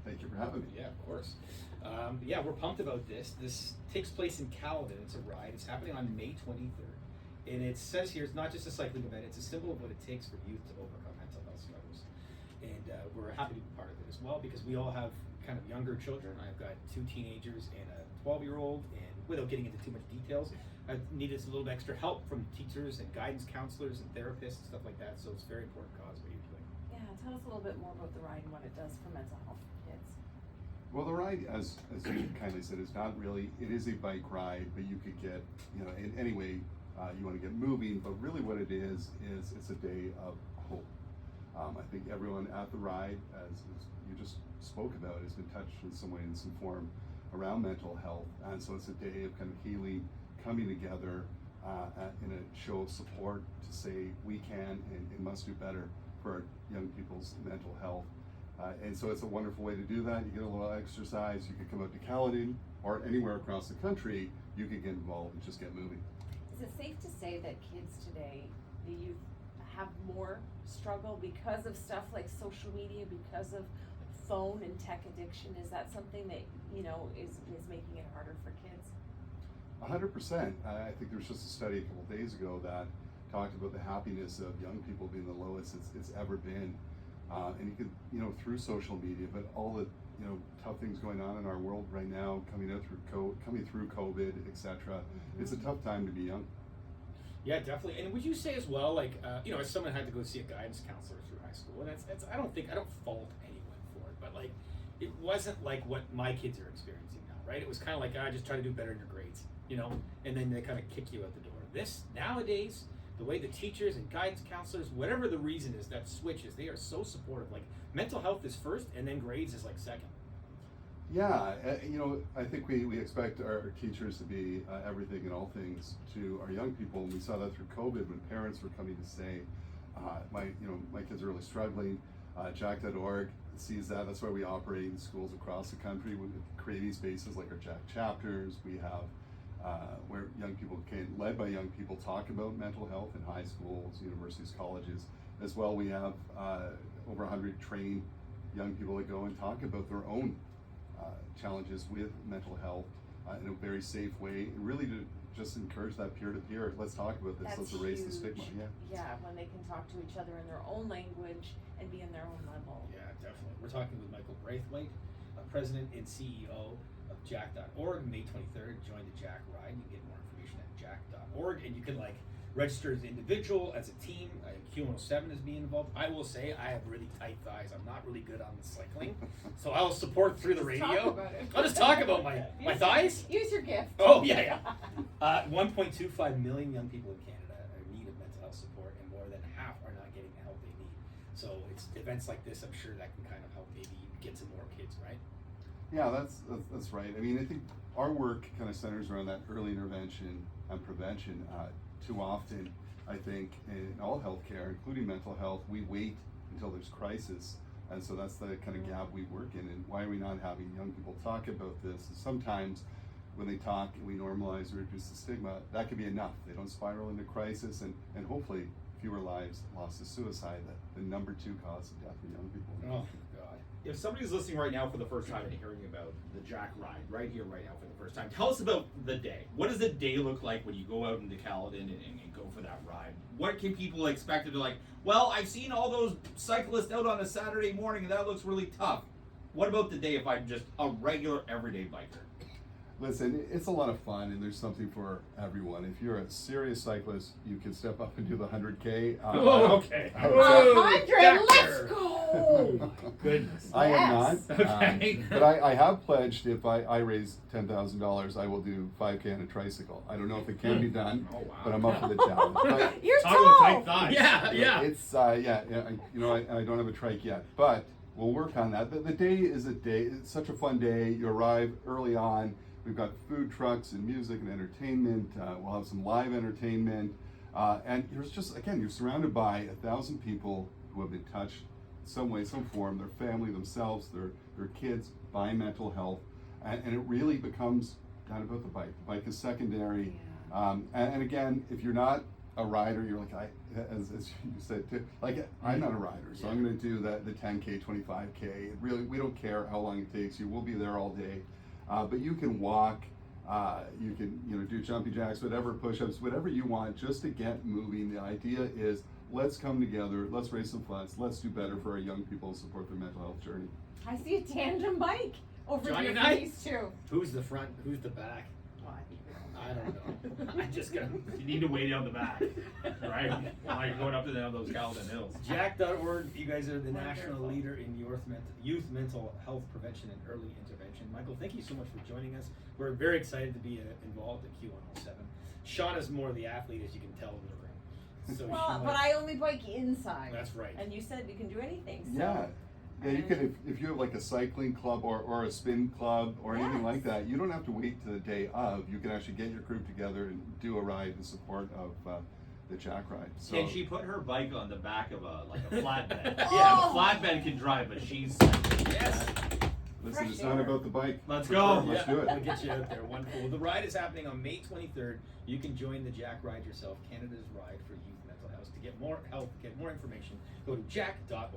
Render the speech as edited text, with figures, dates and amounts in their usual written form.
Thank you for having me. Yeah, of course. Yeah, we're pumped about this. This takes place in Caledon. It's a ride. It's happening on May 23rd. And it says here it's not just a cycling event, it's a symbol of what it takes for youth to overcome mental health struggles. And we're happy to be part of it as well because we all have kind of younger children. I've got 2 teenagers and a 12-year-old, and without getting into too much details, I've needed a little extra help from teachers and guidance counselors and therapists and stuff like that. So it's a very important cause what you're doing. Yeah, tell us a little bit more about the ride and what it does for mental health for kids. Well, the ride, as you kindly said, is not really, it is a bike ride, but you could get, in any way you want to get moving, but really what it is it's a day of hope. I think everyone at the ride, as you just spoke about, has been touched in some way, in some form, around mental health. And so it's a day of kind of healing, coming together in a show of support to say we can and must do better for our young people's mental health. And so it's a wonderful way to do that. You get a little exercise. You could come out to Caledon or anywhere across the country. You could get involved and just get moving. Is it safe to say that kids today, the youth, have more struggle because of stuff like social media, because of phone and tech addiction? Is that something that is making it harder for kids? 100%. I think there was just a study a couple of days ago that talked about the happiness of young people being the lowest it's ever been. And you could, through social media, but all the, tough things going on in our world right now, coming through COVID, etc. It's a tough time to be young. Yeah, definitely. And would you say as well, like, as someone had to go see a guidance counselor through high school, and that's I don't fault anyone for it, but like, it wasn't like what my kids are experiencing now, right? It was kind of like, I just try to do better in your grades, and then they kind of kick you out the door. This, nowadays, the way the teachers and guidance counselors, whatever the reason is, that switches, they are so supportive. Like, mental health is first, and then grades is like second. Yeah, I think we expect our teachers to be everything and all things to our young people, and we saw that through COVID when parents were coming to say, my kids are really struggling. Jack.org sees that. That's why we operate in schools across the country. We're creating spaces like our Jack chapters. We have where young people led by young people, talk about mental health in high schools, universities, colleges. As well, we have over 100 trained young people that go and talk about their own challenges with mental health in a very safe way, and really to just encourage that peer-to-peer. Let's talk about this. Let's erase the stigma. Yeah, when they can talk to each other in their own language and be in their own level. Yeah, definitely. We're talking with Michael Braithwaite, President and CEO of Jack.org. May 23rd, join the Jack ride. You can get more information at Jack.org, and you can register as an individual, as a team. Q107 is being involved. I will say I have really tight thighs. I'm not really good on the cycling, so I'll support through the radio. I'll just talk about my thighs. Use your gift. Oh yeah. 1.25 million young people in Canada are in need of mental health support, and more than half are not getting the help they need. So it's events like this, I'm sure, that can kind of help maybe get to more kids, right? Yeah, that's right. I mean, I think our work kind of centers around that early intervention and prevention. Too often, I think, in all healthcare, including mental health, we wait until there's crisis. And so that's the kind of gap we work in. And why are we not having young people talk about this? Sometimes when they talk and we normalize or reduce the stigma, that could be enough. They don't spiral into crisis, and hopefully fewer lives lost to suicide, the number 2 cause of death in young people. Oh, God. If somebody's listening right now for the first time and hearing about the Jack ride right here, right now for the first time, tell us about the day. What does the day look like when you go out into Caledon and go for that ride? What can people expect to be like, well, I've seen all those cyclists out on a Saturday morning and that looks really tough. What about the day if I'm just a regular everyday biker? Listen, it's a lot of fun, and there's something for everyone. If you're a serious cyclist, you can step up and do the 100K. Okay. 100, let's go! Oh my goodness. I am not. Okay. But I have pledged if I raise $10,000, I will do 5K on a tricycle. I don't know if it can be done, but I'm up for the challenge. But You're Talk about tight tall! thighs. Yeah. it's I don't have a trike yet, but we'll work on that. The day is a day. It's such a fun day. You arrive early on. We've got food trucks and music and entertainment. We'll have some live entertainment. And you're surrounded by 1,000 people who have been touched in some way, some form, their family, themselves, their kids, by mental health. And it really becomes not about the bike. The bike is secondary. Yeah. And again, if you're not a rider, you're like, as you said too, like I'm not a rider, so I'm going to do the 10K, 25K. Really, we don't care how long it takes you. We'll be there all day. But you can walk, you can do jumping jacks, whatever, push-ups, whatever you want, just to get moving. The idea is let's come together, let's raise some funds, let's do better for our young people and support their mental health journey. I see a tandem bike over Johnny your and I? face too. Who's the front? Who's the back? I don't know. I just got. You need to wait on the back, right? While you're going up and down those Caledon Hills. Jack.org, you guys are the Wonderful. national leader in youth mental health prevention and early intervention. Michael, thank you so much for joining us. We're very excited to be involved at Q107. Shawna's more the athlete, as you can tell in the room. So Well, she but I only bike inside. That's right. And you said you can do anything. So. Yeah. Yeah, you can, if you have like a cycling club or a spin club or anything like that, you don't have to wait to the day of. You can actually get your group together and do a ride in support of the Jack ride. So, Can she put her bike on the back of a flatbed? Oh! Yeah, the flatbed can drive, but she's Yes. listen, Fresh it's not air. about the bike. Let's For go. sure, let's do it. We'll get you out there. Wonderful. Well, the ride is happening on May 23rd. You can join the Jack Ride yourself, Canada's ride for youth mental health. To get more help, get more information, go to Jack.org.